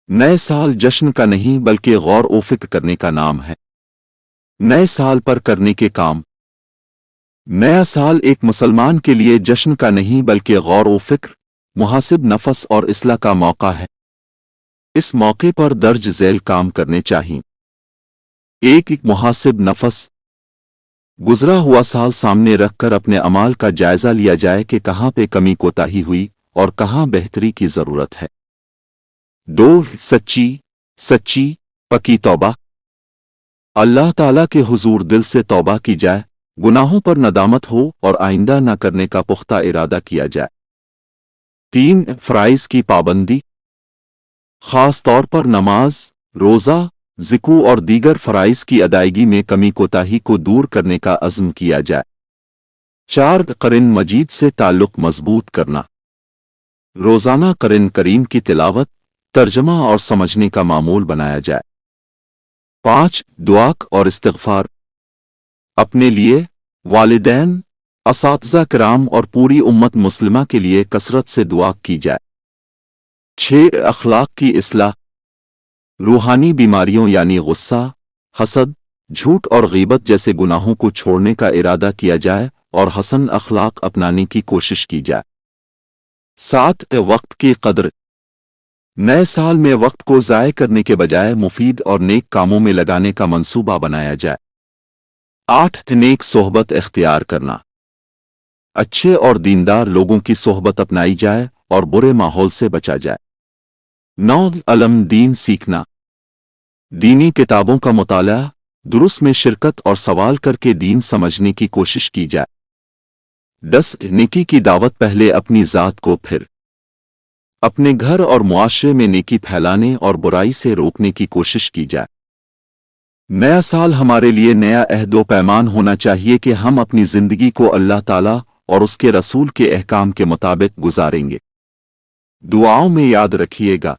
نئے سال جشن کا نہیں بلکہ غور و فکر کرنے کا نام ہے۔ نئے سال پر کرنے کے کام۔ نیا سال ایک مسلمان کے لیے جشن کا نہیں بلکہ غور و فکر، محاسب نفس اور اصلاح کا موقع ہے۔ اس موقع پر درج ذیل کام کرنے چاہئیں۔ ایک محاسب نفس۔ گزرا ہوا سال سامنے رکھ کر اپنے اعمال کا جائزہ لیا جائے کہ کہاں پہ کمی کوتاہی ہوئی اور کہاں بہتری کی ضرورت ہے۔ 2 سچی پکی توبہ۔ اللہ تعالیٰ کے حضور دل سے توبہ کی جائے، گناہوں پر ندامت ہو اور آئندہ نہ کرنے کا پختہ ارادہ کیا جائے۔ 3 فرائض کی پابندی، خاص طور پر نماز، روزہ، ذکر اور دیگر فرائض کی ادائیگی میں کمی کوتاہی کو دور کرنے کا عزم کیا جائے۔ 4 قرآن مجید سے تعلق مضبوط کرنا، روزانہ قرآن کریم کی تلاوت، ترجمہ اور سمجھنے کا معمول بنایا جائے۔ 5 دعا اور استغفار، اپنے لیے، والدین، اساتذہ کرام اور پوری امت مسلمہ کے لیے کثرت سے دعا کی جائے۔ 6 اخلاق کی اصلاح، روحانی بیماریوں یعنی غصہ، حسد، جھوٹ اور غیبت جیسے گناہوں کو چھوڑنے کا ارادہ کیا جائے اور حسن اخلاق اپنانے کی کوشش کی جائے۔ 7 وقت کی قدر، نئے سال میں وقت کو ضائع کرنے کے بجائے مفید اور نیک کاموں میں لگانے کا منصوبہ بنایا جائے۔ 8 نیک صحبت اختیار کرنا، اچھے اور دیندار لوگوں کی صحبت اپنائی جائے اور برے ماحول سے بچا جائے۔ 9 علم دین سیکھنا، دینی کتابوں کا مطالعہ، دروس میں شرکت اور سوال کر کے دین سمجھنے کی کوشش کی جائے۔ 10 نیکی کی دعوت، پہلے اپنی ذات کو پھر اپنے گھر اور معاشرے میں نیکی پھیلانے اور برائی سے روکنے کی کوشش کی جائے۔ نیا سال ہمارے لیے نیا عہد و پیمان ہونا چاہیے کہ ہم اپنی زندگی کو اللہ تعالیٰ اور اس کے رسول کے احکام کے مطابق گزاریں گے۔ دعاؤں میں یاد رکھیے گا۔